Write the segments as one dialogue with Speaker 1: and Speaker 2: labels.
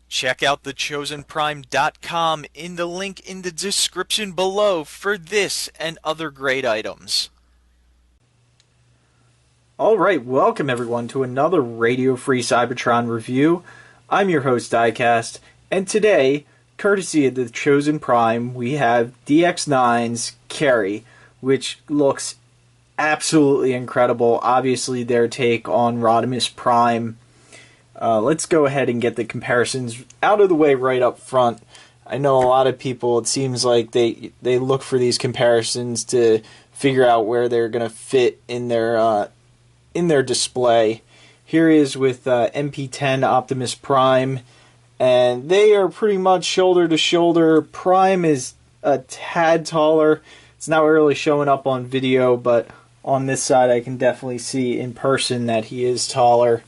Speaker 1: Check out thechosenprime.com in the link in the description below for this and other great items.
Speaker 2: Alright, welcome everyone to another Radio Free Cybertron review. I'm your host Diecast, and today, courtesy of the Chosen Prime, we have DX9's Carry, which looks absolutely incredible. Obviously their take on Rodimus Prime. Let's go ahead and get the comparisons out of the way right up front. I know a lot of people, it seems like they look for these comparisons to figure out where they're going to fit in their display. Here he is with MP10 Optimus Prime, and they are pretty much shoulder to shoulder. Prime is a tad taller. It's not really showing up on video, but on this side I can definitely see in person that he is taller.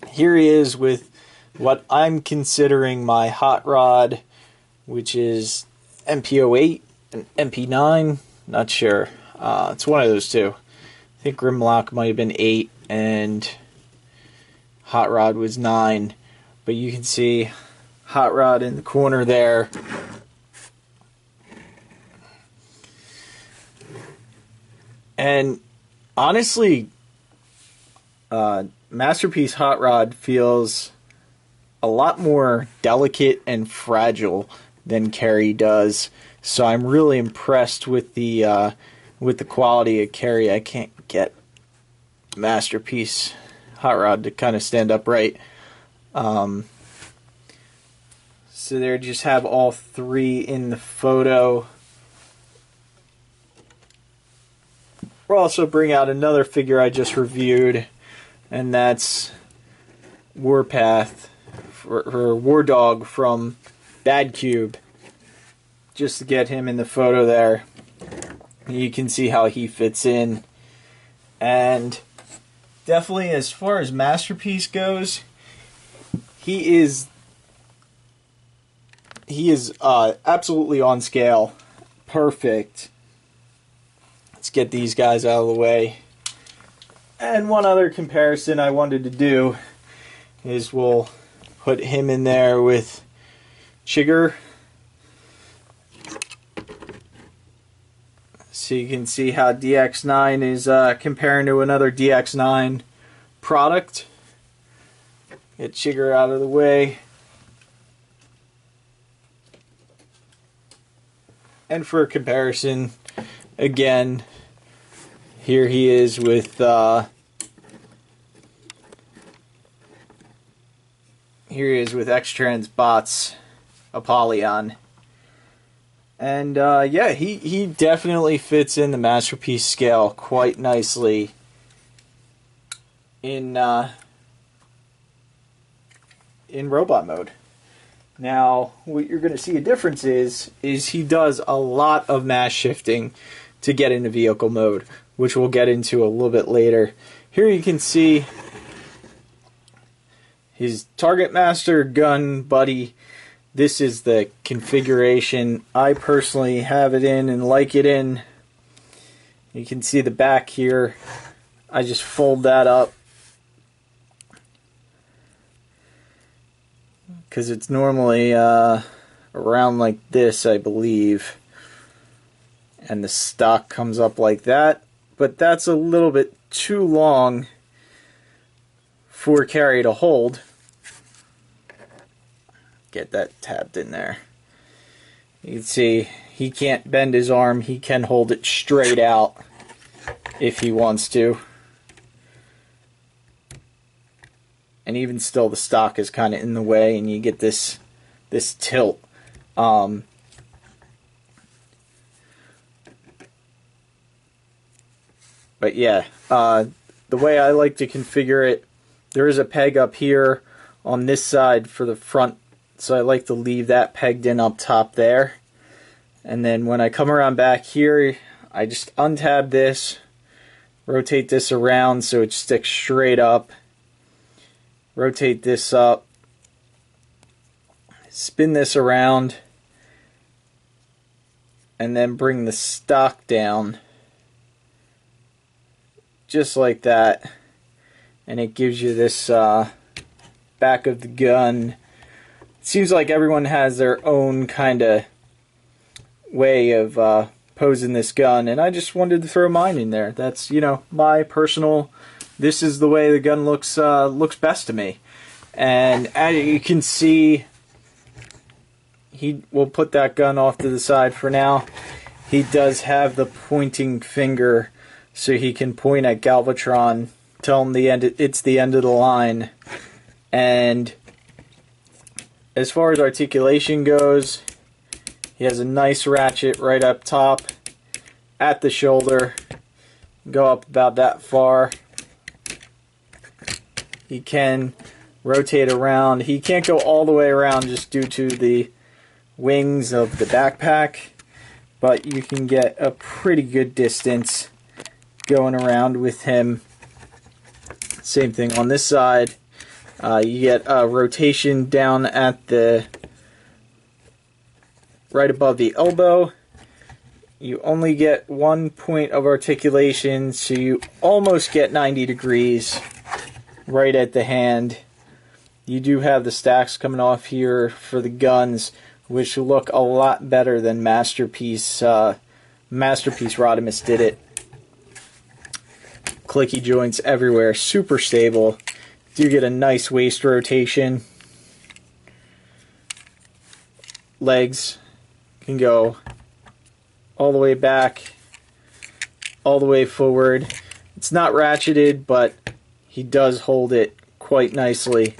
Speaker 2: Here he is with what I'm considering my hot rod, which is MP08 and MP9. Not sure. It's one of those two. I think Grimlock might have been 8 and Hot Rod was 9. But you can see Hot Rod in the corner there. And honestly, Masterpiece Hot Rod feels a lot more delicate and fragile than Carry does. So I'm really impressed with the quality of Carry. I can't get Masterpiece Hot Rod to kind of stand upright. So there, just have all three in the photo. We'll also bring out another figure I just reviewed, and that's Warpath, or War Dog from Bad Cube. Just to get him in the photo there. You can see how he fits in. And definitely, as far as Masterpiece goes, he is absolutely on scale. Perfect. Let's get these guys out of the way. And one other comparison I wanted to do is we'll put him in there with Chigger. So you can see how DX9 is comparing to another DX9 product. Get Chigger out of the way. And for comparison, again, here he is with X-Trans Bots Apollyon. And yeah, he definitely fits in the Masterpiece scale quite nicely in robot mode. Now, what you're going to see a difference is he does a lot of mass shifting to get into vehicle mode, which we'll get into a little bit later. Here you can see his Target Master gun buddy. This is the configuration I personally have it in and like it in. You can see the back here. I just fold that up because it's normally around like this, I believe, and the stock comes up like that, but that's a little bit too long for Carry to hold. Get that tabbed in there. You can see he can't bend his arm. He can hold it straight out if he wants to. And even still, the stock is kind of in the way, and you get this tilt. But yeah, the way I like to configure it, there is a peg up here on this side for the front. So I like to leave that pegged in up top there. And then when I come around back here, I just untab this, rotate this around so it sticks straight up, rotate this up, spin this around, and then bring the stock down just like that. And it gives you this back of the gun seems like everyone has their own kind of way of posing this gun, and I just wanted to throw mine in there. That's, you know, my personal, this is the way the gun looks best to me. And as you can see, he will put that gun off to the side for now. He does have the pointing finger, so he can point at Galvatron, tell him it's the end of the line. And as far as articulation goes, he has a nice ratchet right up top at the shoulder. Go up about that far. He can rotate around. He can't go all the way around just due to the wings of the backpack, but you can get a pretty good distance going around with him. Same thing on this side. You get a rotation down at the right above the elbow. You only get 1 point of articulation, so you almost get 90 degrees right at the hand. You do have the stacks coming off here for the guns, which look a lot better than Masterpiece. Masterpiece Rodimus did it. Clicky joints everywhere, super stable. Do get a nice waist rotation. Legs can go all the way back, all the way forward. It's not ratcheted, but he does hold it quite nicely.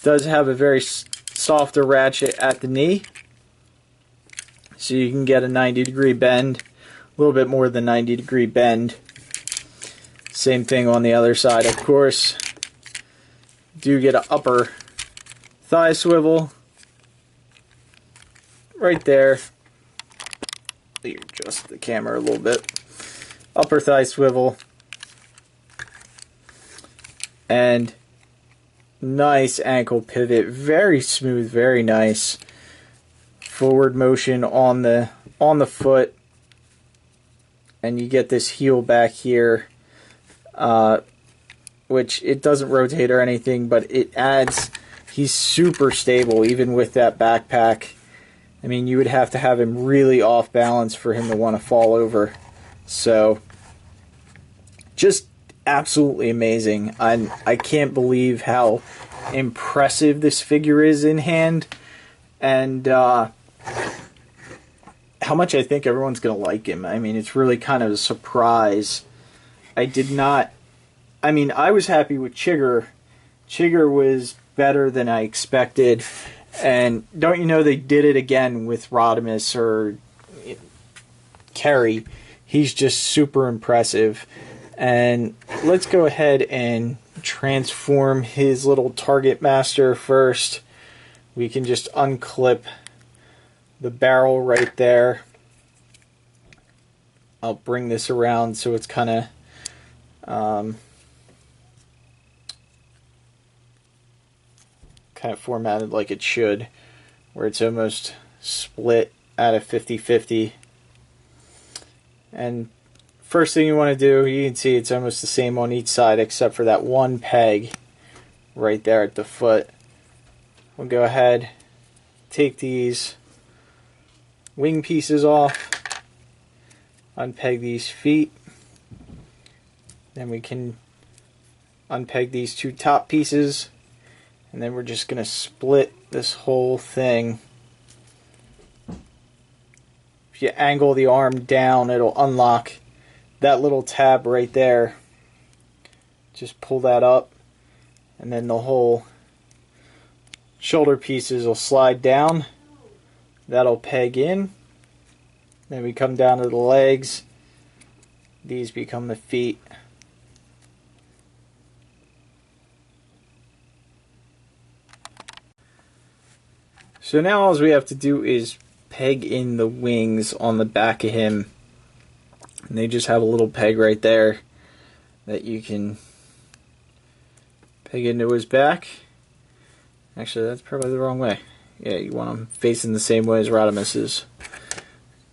Speaker 2: Does have a very softer ratchet at the knee, so you can get a 90-degree bend, a little bit more than 90-degree bend. Same thing on the other side, of course. Do get an upper thigh swivel right there. Let me adjust the camera a little bit. Upper thigh swivel. And nice ankle pivot. Very smooth, very nice. Forward motion on the foot. And you get this heel back here. Which it doesn't rotate or anything, but it adds, he's super stable even with that backpack. I mean, you would have to have him really off balance for him to want to fall over. So, just absolutely amazing. I can't believe how impressive this figure is in hand, and how much I think everyone's going to like him. I mean, it's really kind of a surprise. I was happy with Chigger. Chigger was better than I expected. And don't you know they did it again with Rodimus or Kerry. He's just super impressive. And let's go ahead and transform his little target master first. We can just unclip the barrel right there. I'll bring this around so it's kind of formatted like it should, where it's almost split at a 50-50. And first thing you want to do, you can see it's almost the same on each side except for that one peg right there at the foot. We'll go ahead, take these wing pieces off, unpeg these feet, then we can unpeg these two top pieces, and then we're just going to split this whole thing. If you angle the arm down, it'll unlock that little tab right there. Just pull that up, and then the whole shoulder pieces will slide down. That'll peg in. Then we come down to the legs. These become the feet. So now all we have to do is peg in the wings on the back of him. And they just have a little peg right there that you can peg into his back. Actually, that's probably the wrong way. Yeah, you want them facing the same way as Rodimus is.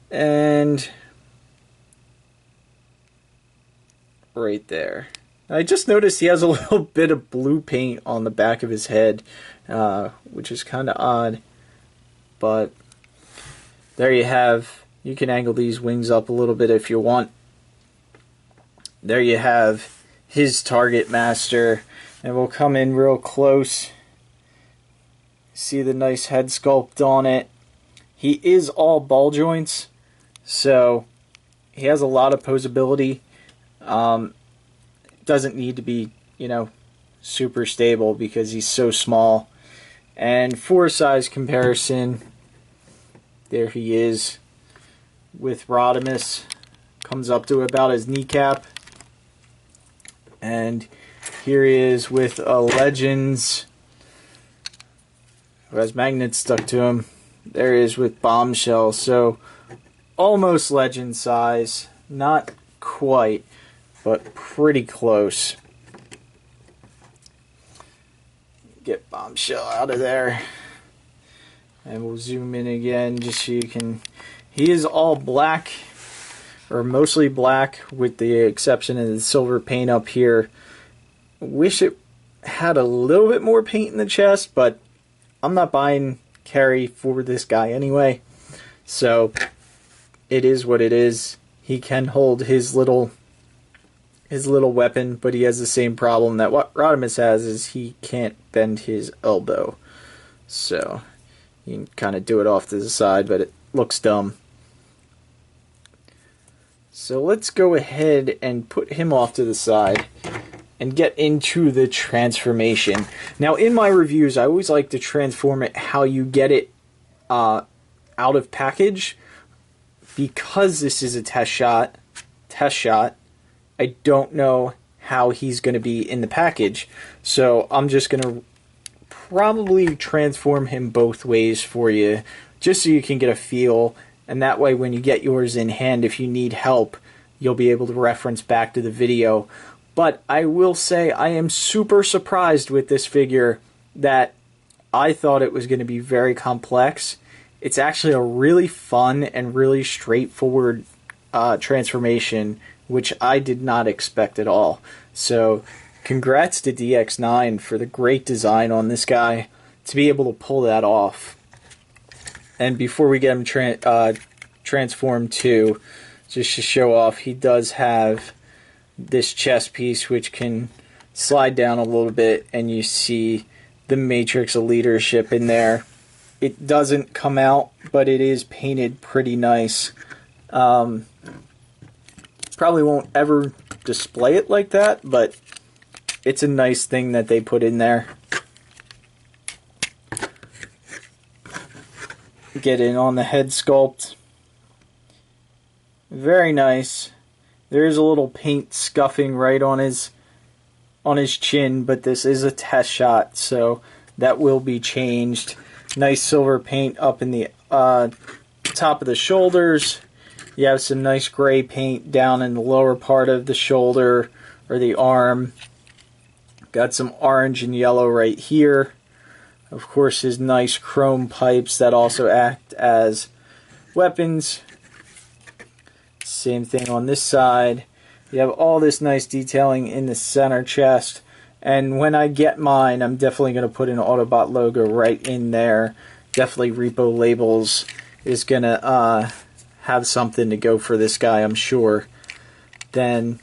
Speaker 2: And right there. I just noticed he has a little bit of blue paint on the back of his head, which is kind of odd. But there you have. You can angle these wings up a little bit if you want. There you have his target master. And we'll come in real close. See the nice head sculpt on it. He is all ball joints, so he has a lot of posability. Doesn't need to be, super stable because he's so small. And for size comparison, there he is with Rodimus. Comes up to about his kneecap. And here he is with a Legends who has magnets stuck to him. There he is with Bombshell. So almost Legend size. Not quite, but pretty close. Get Bombshell out of there. And we'll zoom in again just so you can... He is all black, or mostly black, with the exception of the silver paint up here. Wish it had a little bit more paint in the chest, but I'm not buying carry for this guy anyway. So it is what it is. He can hold his little weapon, but he has the same problem that what Rodimus has, is he can't bend his elbow. So you can kind of do it off to the side, but it looks dumb. So let's go ahead and put him off to the side and get into the transformation. Now in my reviews, I always like to transform it how you get it out of package. Because this is a test shot, I don't know how he's going to be in the package. So I'm just going to probably transform him both ways for you, just so you can get a feel. And that way when you get yours in hand, if you need help, you'll be able to reference back to the video. But I will say I am super surprised with this figure that I thought it was going to be very complex. It's actually a really fun and really straightforward transformation, which I did not expect at all. So congrats to DX9 for the great design on this guy to be able to pull that off. And before we get him transformed too, just to show off, he does have this chest piece which can slide down a little bit, and you see the matrix of leadership in there. It doesn't come out, but it is painted pretty nice. Probably won't ever display it like that, but it's a nice thing that they put in there. Get in on the head sculpt. Very nice. There's a little paint scuffing right on his chin, but this is a test shot, so that will be changed. Nice silver paint up in the top of the shoulders. You have some nice gray paint down in the lower part of the shoulder or the arm. Got some orange and yellow right here. Of course, his nice chrome pipes that also act as weapons. Same thing on this side. You have all this nice detailing in the center chest. And when I get mine, I'm definitely going to put an Autobot logo right in there. Definitely Repo Labels is going to have something to go for this guy, I'm sure. Then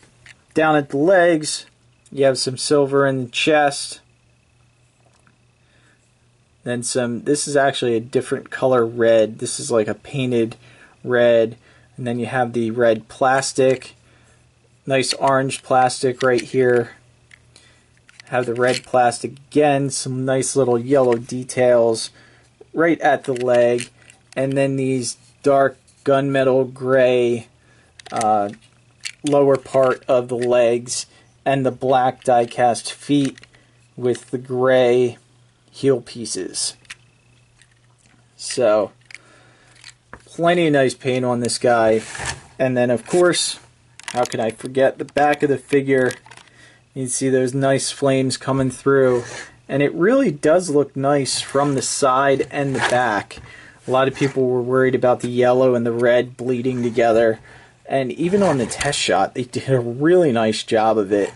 Speaker 2: down at the legs, you have some silver in the chest. Then some, this is actually a different color red. This is like a painted red. And then you have the red plastic. Nice orange plastic right here. Have the red plastic again. Some nice little yellow details right at the leg. And then these dark gunmetal gray lower part of the legs. And the black die-cast feet with the gray heel pieces. So, plenty of nice paint on this guy. And then, of course, how can I forget the back of the figure? You can see those nice flames coming through. And it really does look nice from the side and the back. A lot of people were worried about the yellow and the red bleeding together. And even on the test shot, they did a really nice job of it.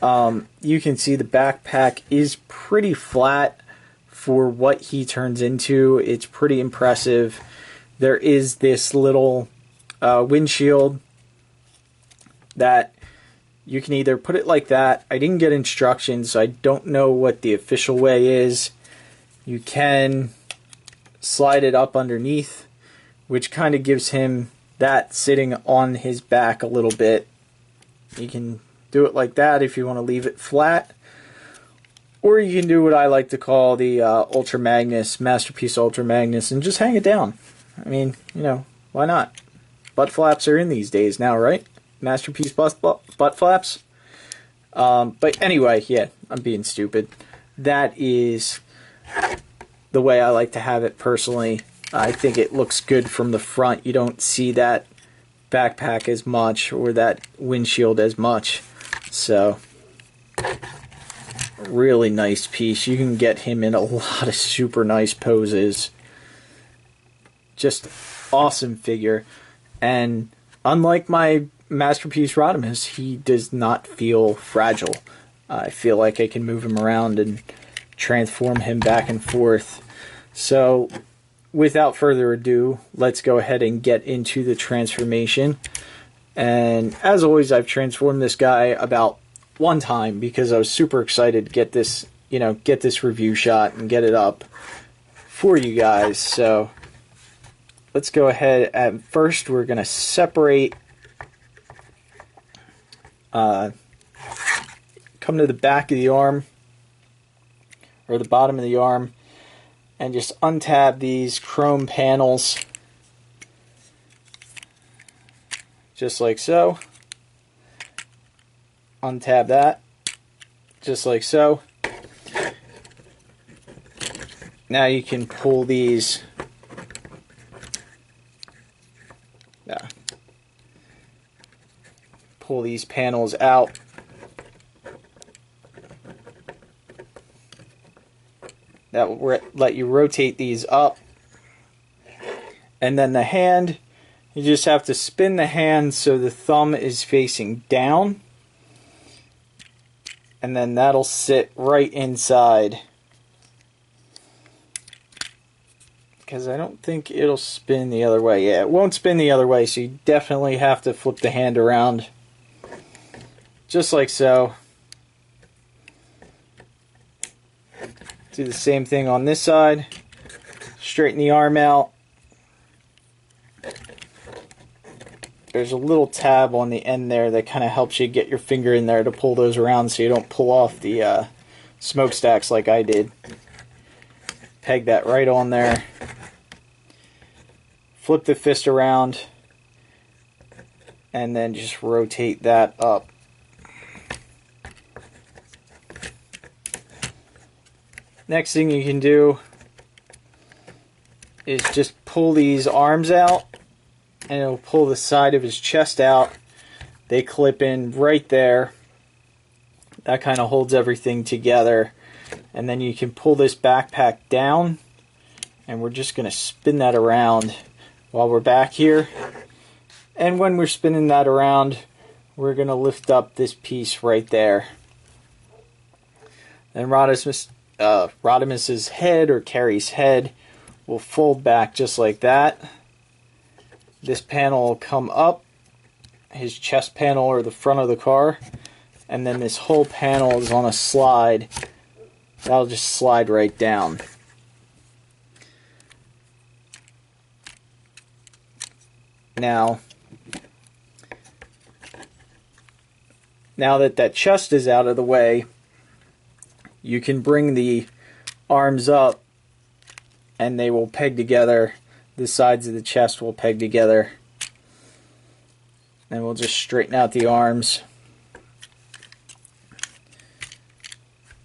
Speaker 2: You can see the backpack is pretty flat for what he turns into. It's pretty impressive. There is this little windshield that you can either put it like that. I didn't get instructions, so I don't know what the official way is. You can slide it up underneath, which kind of gives him that sitting on his back a little bit. You can do it like that if you want to leave it flat. Or you can do what I like to call the Ultra Magnus, Masterpiece Ultra Magnus, and just hang it down. I mean, you know, why not? Butt flaps are in these days now, right? Masterpiece butt flaps. But anyway, yeah, I'm being stupid. That is the way I like to have it personally. I think it looks good from the front. You don't see that backpack as much or that windshield as much. So, really nice piece. You can get him in a lot of super nice poses. Just awesome figure. And unlike my Masterpiece Rodimus, he does not feel fragile. I feel like I can move him around and transform him back and forth. So, without further ado, let's go ahead and get into the transformation. And as always, I've transformed this guy about one time because I was super excited to get this, get this review shot and get it up for you guys. So let's go ahead. At first, we're going to separate, come to the back of the arm, or the bottom of the arm, and just untab these chrome panels, just like so. Untab that, just like so. Now you can pull these panels out. That will let you rotate these up. And then the hand, you just have to spin the hand so the thumb is facing down. And then that'll sit right inside. Because I don't think it'll spin the other way. Yeah, it won't spin the other way, so you definitely have to flip the hand around. Just like so. Do the same thing on this side. Straighten the arm out. There's a little tab on the end there that kind of helps you get your finger in there to pull those around so you don't pull off the smokestacks like I did. Peg that right on there. Flip the fist around. And then just rotate that up. Next thing you can do is just pull these arms out, and it'll pull the side of his chest out. They clip in right there. That kind of holds everything together. And then you can pull this backpack down, and we're just going to spin that around while we're back here. And when we're spinning that around, we're going to lift up this piece right there. Then Rodimus's head, or Carrie's head, will fold back just like that. This panel will come up, his chest panel or the front of the car, and then this whole panel is on a slide. That'll just slide right down. Now that that chest is out of the way, you can bring the arms up and they will peg together. The sides of the chest will peg together. And we'll just straighten out the arms.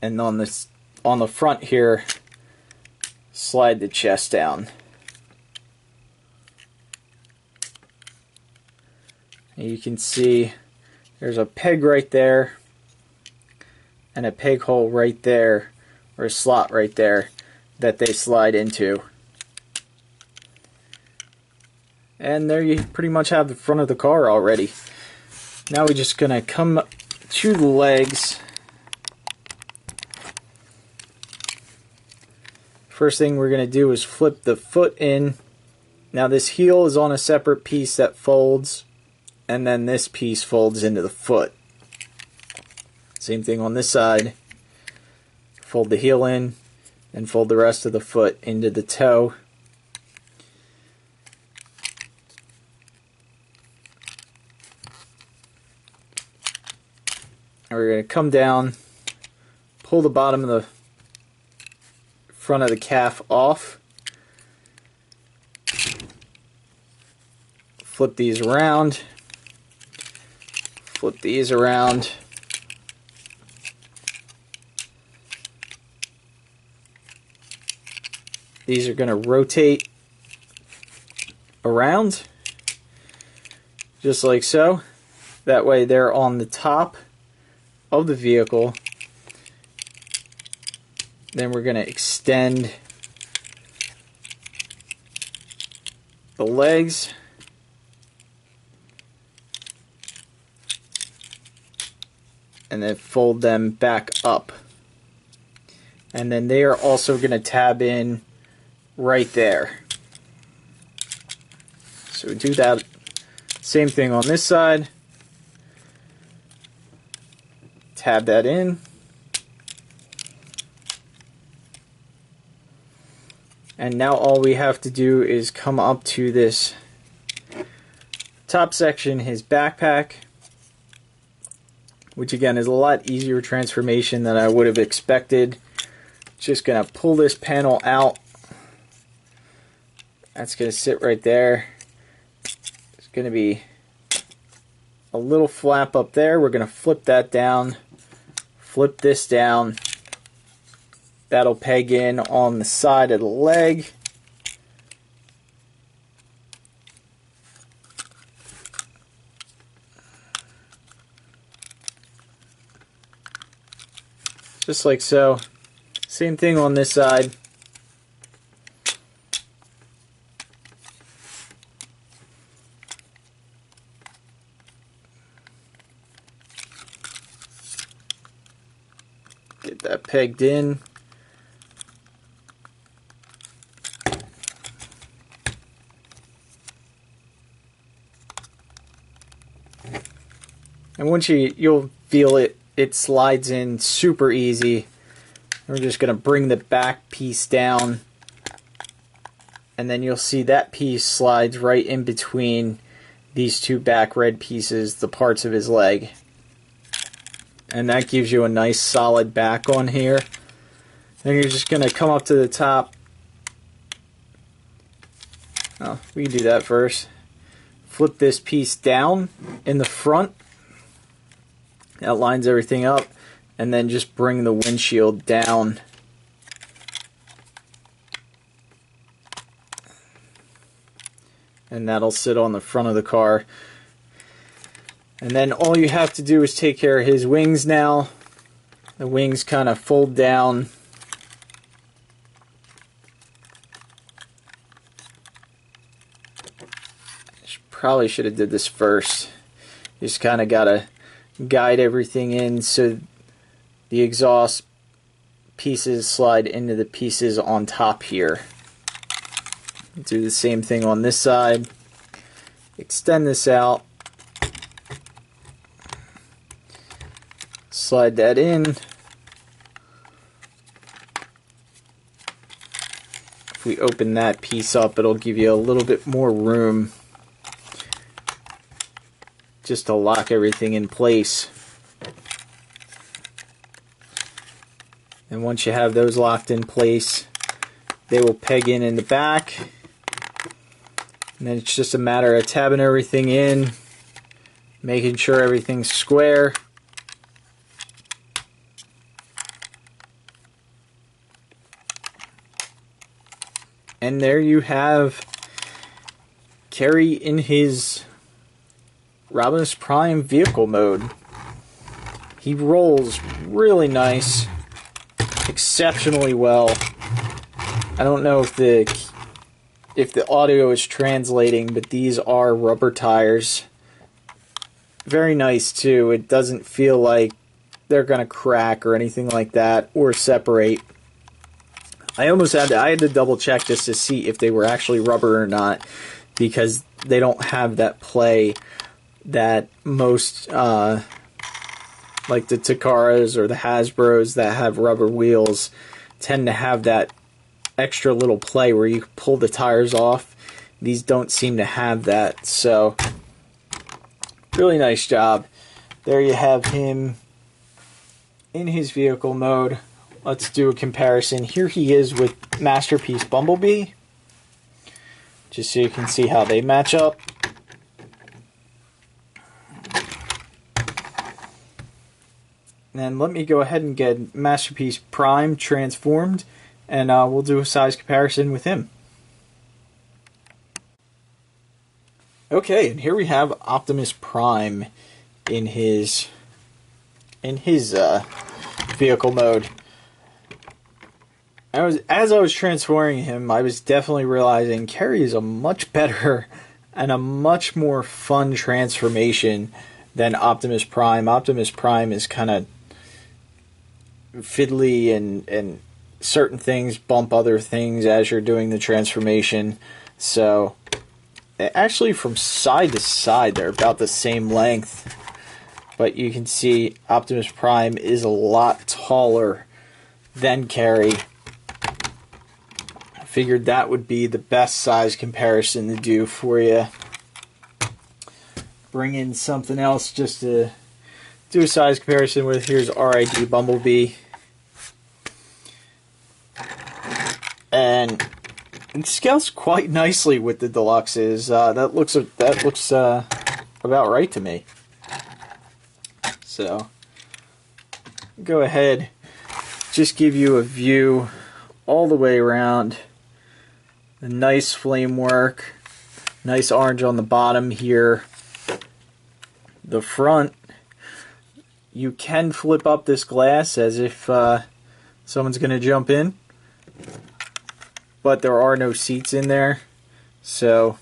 Speaker 2: And on the front here, slide the chest down. And you can see there's a peg right there and a peg hole right there, or a slot right there that they slide into. And there you pretty much have the front of the car already. Now we're just going to come to the legs. First thing we're going to do is flip the foot in. Now this heel is on a separate piece that folds, and then this piece folds into the foot. Same thing on this side. Fold the heel in, and fold the rest of the foot into the toe. And we're going to come down, pull the bottom of the front of the calf off, flip these around, flip these around, these are going to rotate around just like so. That way they're on the top of the vehicle. Then we're going to extend the legs, and then fold them back up. And then they are also going to tab in right there. So we do that same thing on this side. Tab that in. And now all we have to do is come up to this top section, his backpack, which again is a lot easier transformation than I would have expected. Just going to pull this panel out. That's going to sit right there. There's going to be a little flap up there. We're going to flip that down, flip this down. That'll peg in on the side of the leg. Just like so. Same thing on this side. Get that pegged in. And once you'll feel it slides in super easy. We're just going to bring the back piece down, and then you'll see that piece slides right in between these two back red pieces, the parts of his leg. And that gives you a nice solid back on here. Then you're just going to come up to the top. Oh, we can do that first. Flip this piece down in the front. That lines everything up, and then just bring the windshield down. And that'll sit on the front of the car. And then all you have to do is take care of his wings now. The wings kind of fold down. Probably should have did this first. You just kind of got to guide everything in so the exhaust pieces slide into the pieces on top here. Do the same thing on this side. Extend this out. Slide that in. If we open that piece up, it'll give you a little bit more room just to lock everything in place. And once you have those locked in place, they will peg in the back. And then it's just a matter of tabbing everything in, making sure everything's square. And there you have Kerry in his Rodimus Prime vehicle mode. He rolls really nice, exceptionally well. I don't know if the audio is translating, but these are rubber tires. very nice too. It doesn't feel like they're gonna crack or anything like that or separate. I had to double check just to see if they were actually rubber or not, because they don't have that play that most like the Takaras or the Hasbros that have rubber wheels tend to have that extra little play where you pull the tires off. These don't seem to have that, so really nice job. There you have him in his vehicle mode. Let's do a comparison. Here he is with Masterpiece Bumblebee, just so you can see how they match up. And let me go ahead and get Masterpiece Prime transformed, and we'll do a size comparison with him. Okay, and here we have Optimus Prime in his vehicle mode. As I was transforming him, I was definitely realizing Carrie is a much better and a much more fun transformation than Optimus Prime. Optimus Prime is kind of fiddly, and certain things bump other things as you're doing the transformation. So actually from side to side they're about the same length, but you can see Optimus Prime is a lot taller than Carrie. I figured that would be the best size comparison to do for you. Bring in something else just to do a size comparison with. Here's RID Bumblebee, and it scales quite nicely with the deluxes. That looks about right to me. So go ahead, just give you a view all the way around. The nice flame work, nice orange on the bottom here. The front, you can flip up this glass as if someone's going to jump in, but there are no seats in there, so,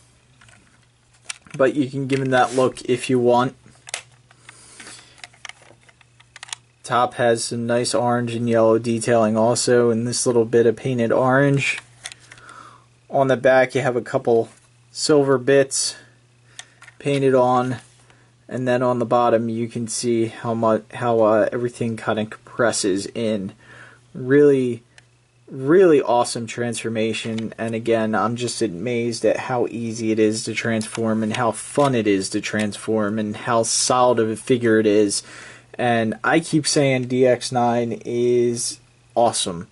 Speaker 2: but you can give them that look if you want. Top has some nice orange and yellow detailing also, and this little bit of painted orange. On the back you have a couple silver bits painted on, and then on the bottom you can see how everything kind of compresses in. Really awesome transformation, and again, I'm just amazed at how easy it is to transform and how fun it is to transform and how solid of a figure it is. And I keep saying DX9 is awesome,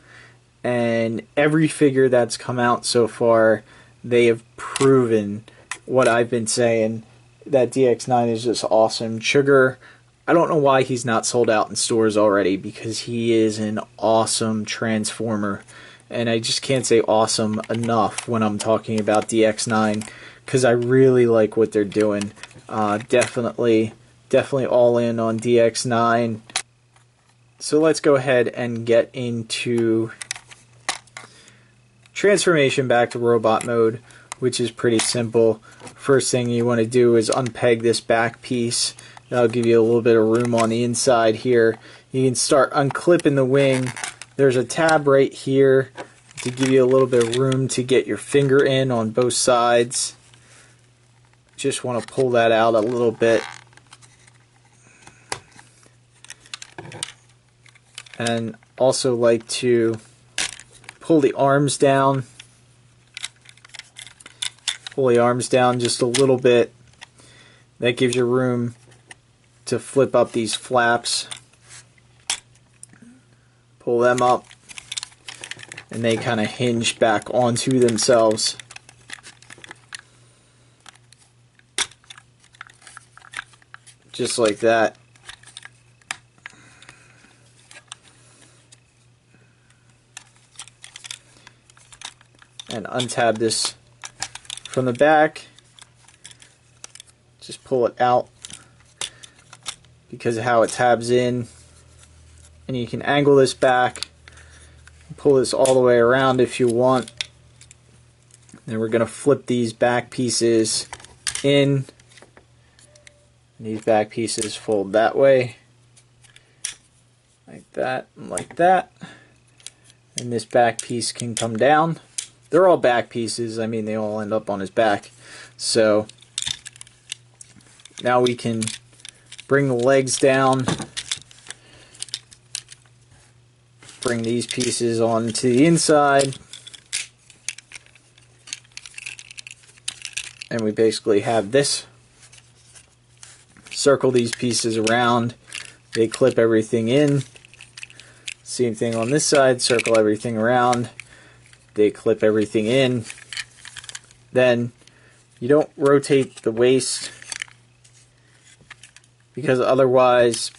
Speaker 2: and every figure that's come out so far, they have proven what I've been saying, that DX9 is just awesome. Sugar, I don't know why he's not sold out in stores already, because he is an awesome transformer, and I just can't say awesome enough when I'm talking about DX9, because I really like what they're doing. Definitely all in on DX9. So let's go ahead and get into transformation back to robot mode, which is pretty simple. First thing you want to do is unpeg this back piece. That'll give you a little bit of room on the inside here. You can start unclipping the wing. There's a tab right here to give you a little bit of room to get your finger in on both sides. Just want to pull that out a little bit. And also like to pull the arms down. Pull the arms down just a little bit. That gives you room to flip up these flaps. Pull them up, and they kind of hinge back onto themselves. Just like that. And untab this from the back. Just pull it out because of how it tabs in. And you can angle this back, pull this all the way around if you want. Then we're going to flip these back pieces in, And these back pieces fold that way, like that, and like that. And this back piece can come down. They're all back pieces. I mean, they all end up on his back. So now we can bring the legs down, bring these pieces onto the inside, and we basically have this. Circle these pieces around, they clip everything in. Same thing on this side, circle everything around, they clip everything in. Then you don't rotate the waist, because otherwise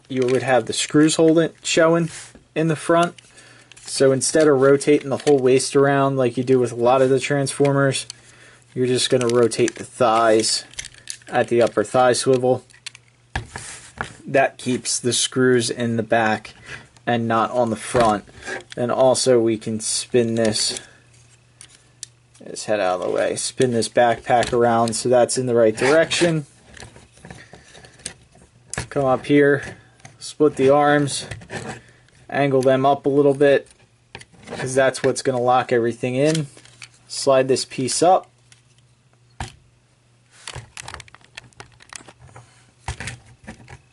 Speaker 2: you would have the screws showing in the front. So instead of rotating the whole waist around like you do with a lot of the Transformers, you're just going to rotate the thighs at the upper thigh swivel. That keeps the screws in the back and not on the front. And also we can spin this, let's head out of the way, spin this backpack around so that's in the right direction. Come up here, split the arms, angle them up a little bit, because that's what's going to lock everything in. Slide this piece up.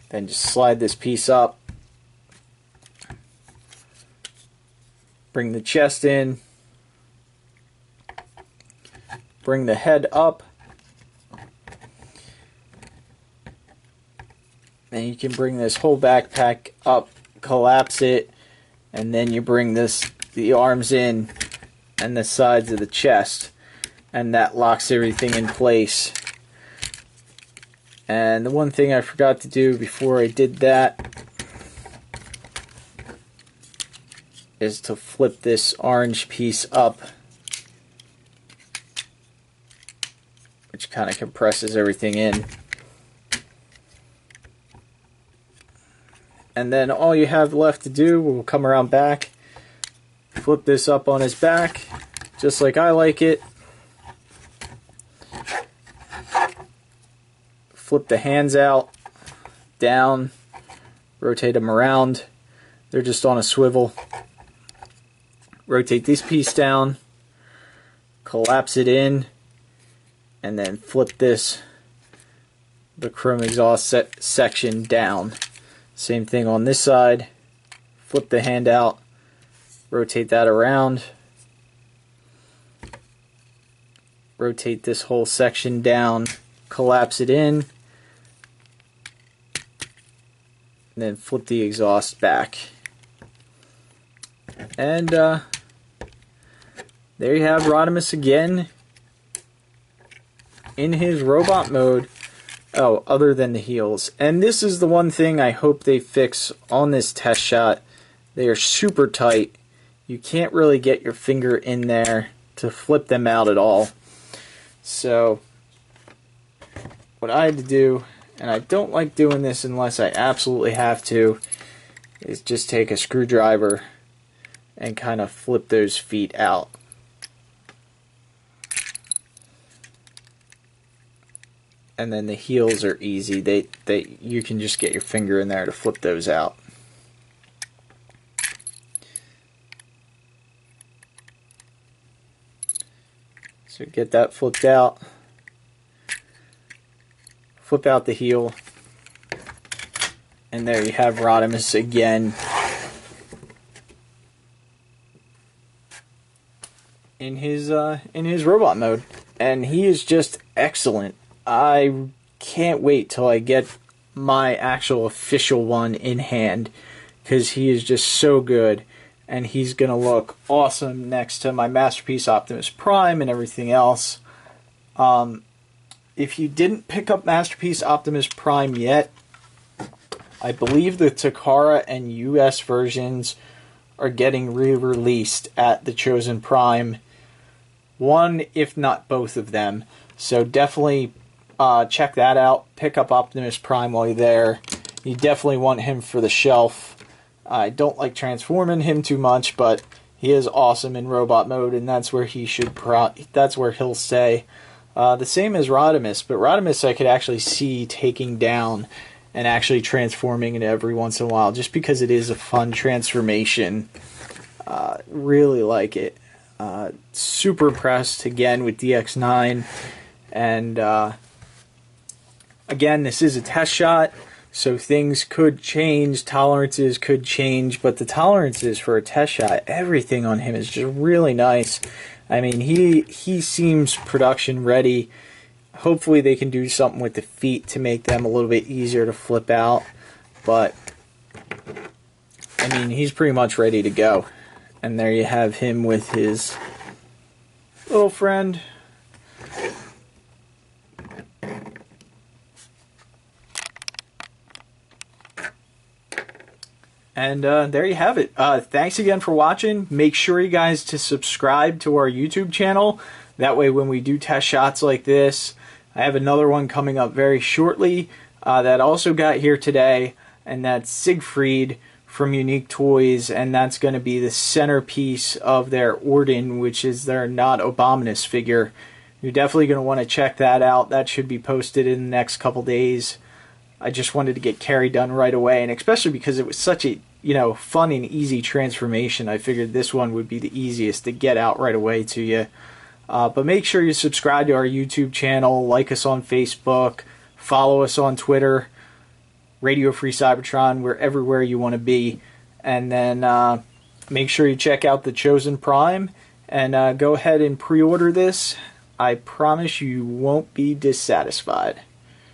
Speaker 2: Then just slide this piece up. Bring the chest in. Bring the head up. And you can bring this whole backpack up, collapse it, and then you bring the arms in and the sides of the chest, and that locks everything in place. And the one thing I forgot to do before I did that is to flip this orange piece up, which kind of compresses everything in. And then all you have left to do, we'll come around back, flip this up on his back, just like I like it. Flip the hands out, down, rotate them around. They're just on a swivel. Rotate this piece down, collapse it in, and then flip the chrome exhaust section down. Same thing on this side. Flip the hand out, rotate that around, rotate this whole section down, collapse it in, and then flip the exhaust back. And there you have Rodimus again in his robot mode. Oh, other than the heels. And this is the one thing I hope they fix on this test shot. They are super tight. You can't really get your finger in there to flip them out at all. So what I had to do, and I don't like doing this unless I absolutely have to, is just take a screwdriver and kind of flip those feet out. And then the heels are easy. You can just get your finger in there to flip those out. So get that flipped out. Flip out the heel. And there you have Rodimus again in his robot mode. And he is just excellent. I can't wait till I get my actual official one in hand, because he is just so good, and he's going to look awesome next to my Masterpiece Optimus Prime and everything else. If you didn't pick up Masterpiece Optimus Prime yet, I believe the Takara and US versions are getting re-released at the Chosen Prime. One, if not both of them. So definitely check that out. Pick up Optimus Prime while you're there. You definitely want him for the shelf. I don't like transforming him too much, but he is awesome in robot mode, and that's where he should. That's where he'll stay. The same as Rodimus, but Rodimus I could actually see taking down and actually transforming it every once in a while, just because it is a fun transformation. Really like it. Super impressed again with DX9, and again, this is a test shot, so things could change, tolerances could change, but the tolerances for a test shot, everything on him is just really nice. I mean, he seems production ready. Hopefully they can do something with the feet to make them a little bit easier to flip out, but I mean, he's pretty much ready to go. And there you have him with his little friend. And there you have it. Thanks again for watching. Make sure you guys to subscribe to our YouTube channel. That way when we do test shots like this, I have another one coming up very shortly that also got here today, and that's Siegfried from Unique Toys, and that's going to be the centerpiece of their Orden, which is their Not Abominus figure. You're definitely going to want to check that out. That should be posted in the next couple days. I just wanted to get Carrie done right away, and especially because it was such a fun and easy transformation, I figured this one would be the easiest to get out right away to you. But make sure you subscribe to our YouTube channel, like us on Facebook, follow us on Twitter, Radio Free Cybertron, we're everywhere you want to be. And then make sure you check out the Chosen Prime, and go ahead and pre-order this. I promise you won't be dissatisfied.